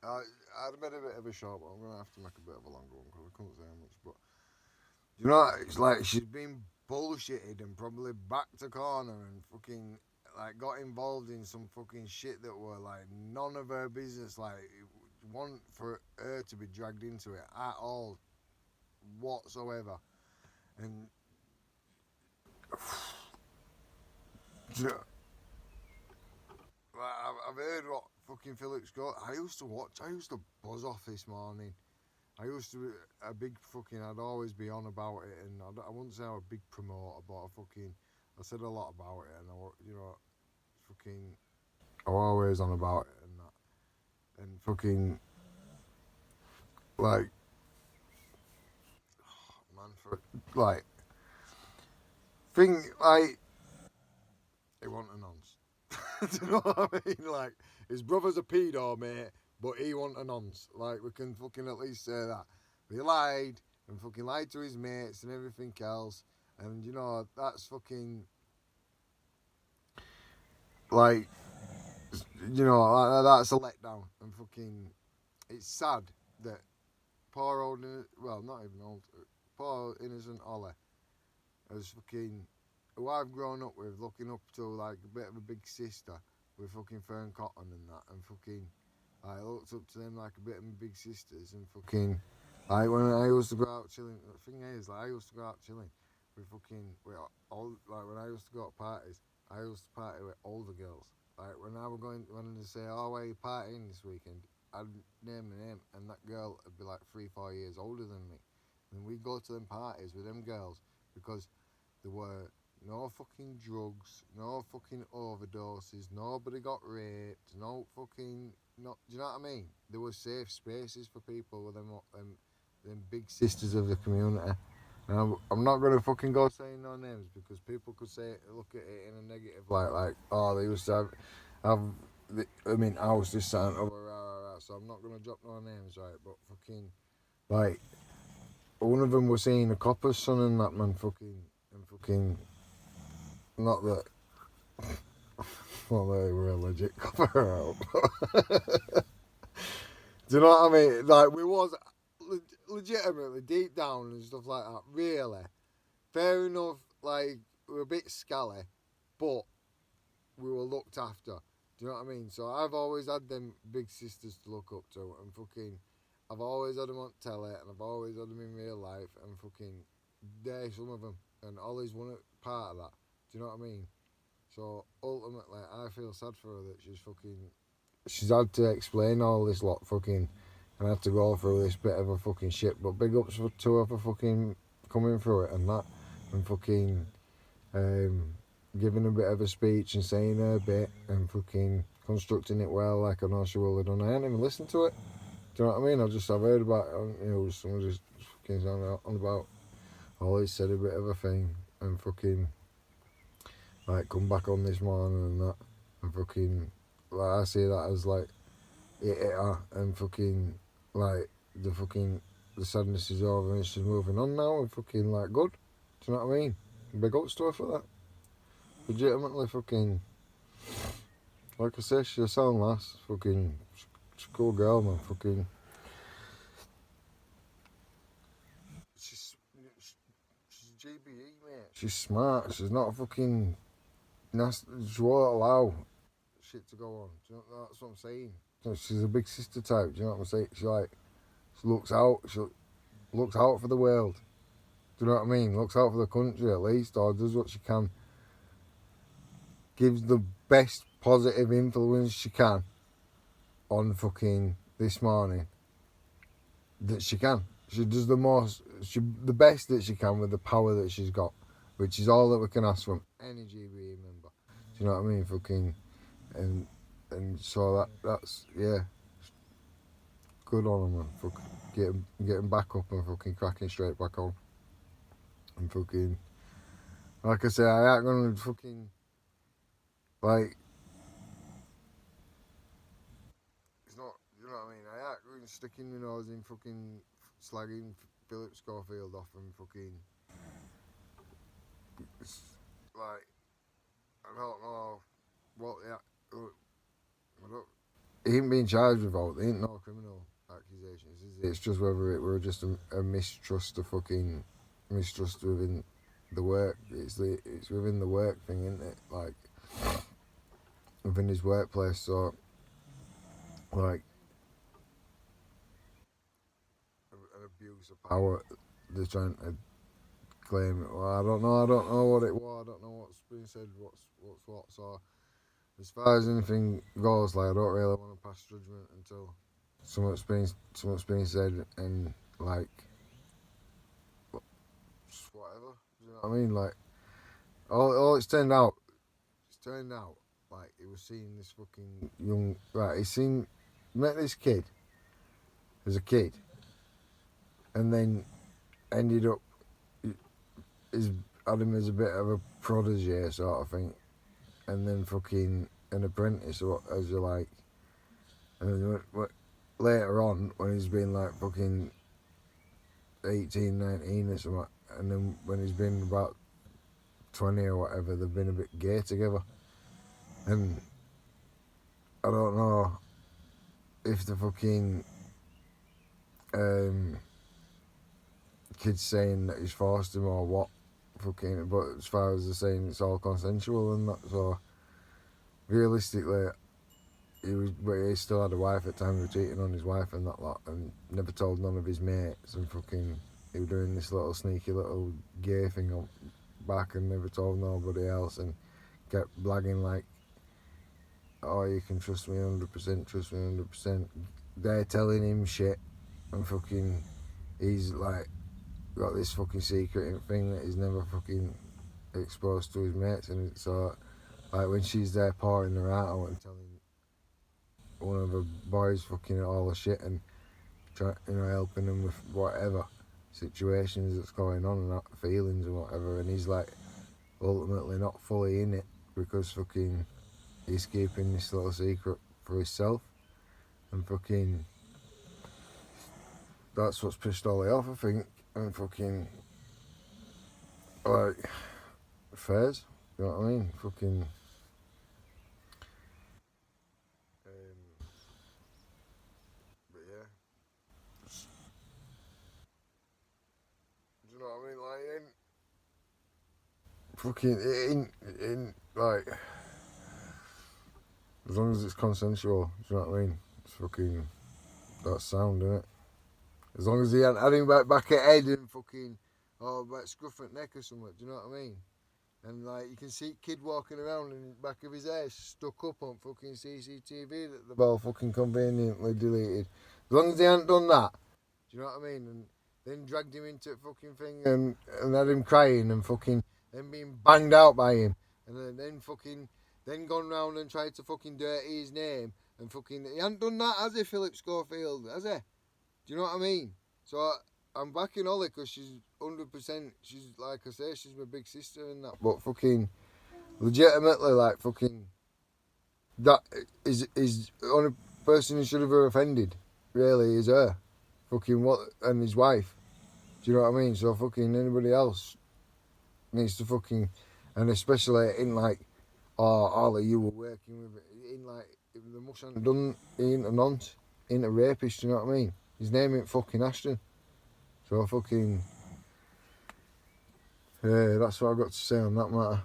I'd made a bit of a short, but I'm gonna have to make a bit of a longer one because I couldn't say much. But you know, it's like she's been bullshitted and probably backed a corner and fucking like got involved in some fucking shit that were like none of her business. Like, want for her to be dragged into it at all whatsoever. And you know, like, I've heard what fucking Phillip's got. I used to watch. I used to buzz off this morning. I used to be a big fucking. I'd always be on about it, and I wouldn't say I'm a big promoter, but I said a lot about it, and fucking. I'm always on about it and that, and fucking like, man, for like, thing like, he want a nonce. Do you know what I mean? Like, his brother's a pedo, mate, but he want a nonce. Like, we can fucking at least say that. But he lied and fucking lied to his mates and everything else, and you know that's fucking like, you know, that's a letdown. And fucking, it's sad that poor old, well, not even old, poor innocent Ollie has fucking, who I've grown up with, looking up to like a bit of a big sister with fucking Fern Cotton and that, and fucking, I looked up to them like a bit of my big sisters, and fucking, like when I used to go out chilling, the thing is, like I used to go out chilling with fucking, with all, like when I used to go to parties, I used to party with older girls. Like when I was going, when they say, oh, where are you partying this weekend? I'd name my name, and that girl would be like 3, 4 years older than me. And we'd go to them parties with them girls because there were no fucking drugs, no fucking overdoses, nobody got raped, no fucking, no, do you know what I mean? There were safe spaces for people with them big sisters of the community. And I'm not gonna fucking go saying no names because people could say, look at it in a negative light, like, oh, they used to have I mean, I was this sound over, so I'm not gonna drop no names, right? But fucking, like, one of them was seeing a copper's son and that, man, fucking, and fucking, not that, well, they were a legit copper out. Do you know what I mean? Like, we was legitimately deep down and stuff like that, really. Fair enough, like, we were a bit scally, but we were looked after. Do you know what I mean? So I've always had them big sisters to look up to, and fucking, I've always had them on telly, and I've always had them in real life, and fucking, they're some of them, and Ollie's one part of that. Do you know what I mean? So ultimately, I feel sad for her that she's had to explain all this lot fucking, and had to go through this bit of a fucking shit. But big ups to her for fucking coming through it and that, and fucking um, giving a bit of a speech and saying her bit and fucking constructing it well, like I know she will have done. I ain't even listened to it. Do you know what I mean? I've heard about it, you know, someone just fucking on about. Always said a bit of a thing and fucking like come back on this morning and that, and fucking, like I see that as like it and fucking like the sadness is over and she's moving on now and fucking like good. Do you know what I mean? Big ups to her for that. Legitimately fucking, like I say, she's a sound lass. Fucking, she's a cool girl, man. Fucking, she's she's GBE, mate. She's smart. She's not a fucking nasty. She won't allow shit to go on. Do you know, that's what I'm saying. She's a big sister type. Do you know what I'm saying? She looks out. She looks out for the world. Do you know what I mean? Looks out for the country at least, or does what she can. Gives the best positive influence she can on fucking this morning that she can. She does the best that she can with the power that she's got, which is all that we can ask from any GBE member. Do you know what I mean? Fucking, and so that's yeah, good on her, man. Fucking getting back up and fucking cracking straight back on, and fucking, like I say, I ain't gonna fucking like, it's not, you know what I mean? I ain't going sticking my nose in fucking slagging Phillip Schofield off and fucking, it's like, I don't know what, yeah, I don't, he ain't being charged with all. There ain't no criminal accusations, is it? It's just whether it were just a mistrust, a fucking mistrust within the work. It's within the work thing, isn't it? Like within his workplace. So like an abuse of power. They're trying to claim it. Well, I don't know what it was. I don't know what's been said. What's what. So as far as anything goes, like I don't really want to pass judgment until something's been said and like whatever. Do you know what I mean? Like all it's turned out like he was seeing this fucking young right. Met this kid as a kid, and then ended up had him as a bit of a protege sort of thing, and then fucking an apprentice as you like, and then later on when he's been like fucking 18, 19 or something, and then when he's been about 20 or whatever, they've been a bit gay together, and I don't know if the fucking kid's saying that he's forced him or what, fucking, but as far as they're saying it's all consensual and that, so realistically he still had a wife at the time. He was cheating on his wife and that lot, and never told none of his mates, and fucking he was doing this little sneaky little gay thing on back and never told nobody else, and kept blagging like, oh, you can trust me 100%, trust me 100%. They're telling him shit, and fucking he's like got this fucking secret thing that he's never fucking exposed to his mates, and so like when she's there pouring her out and telling one of her boys fucking all the shit and trying, helping him with whatever situations that's going on and that feelings and whatever, and he's like ultimately not fully in it because fucking he's keeping this little secret for himself, and fucking that's what's pissed Ollie off, I think, and fucking like fairs, you know what I mean? Fucking but yeah, do you know what I mean? Like it ain't like as long as it's consensual, do you know what I mean? It's fucking that's sound, innit? As long as he hadn't had him back at head and fucking back scruff at neck or something, do you know what I mean? And like you can see kid walking around in the back of his hair stuck up on fucking CCTV that they've all fucking conveniently deleted. As long as they hadn't done that, do you know what I mean? And then dragged him into a fucking thing and had him crying and fucking then being banged out by him, and then fucking then gone round and tried to fucking dirty his name and fucking he hadn't done that, has he, Phillip Schofield, has he? Do you know what I mean? So I'm backing Ollie because she's 100%. She's like I say, she's my big sister and that. But fucking legitimately, like fucking that is the only person who should have her offended. Really, is her. Fucking what and his wife. Do you know what I mean? So fucking anybody else needs to fucking, and especially in like, oh, Ollie, you were working with it in like the must have done in a nonce, in a rapist. Do you know what I mean? His name ain't fucking Ashton. So fucking, yeah, that's what I've got to say on that matter.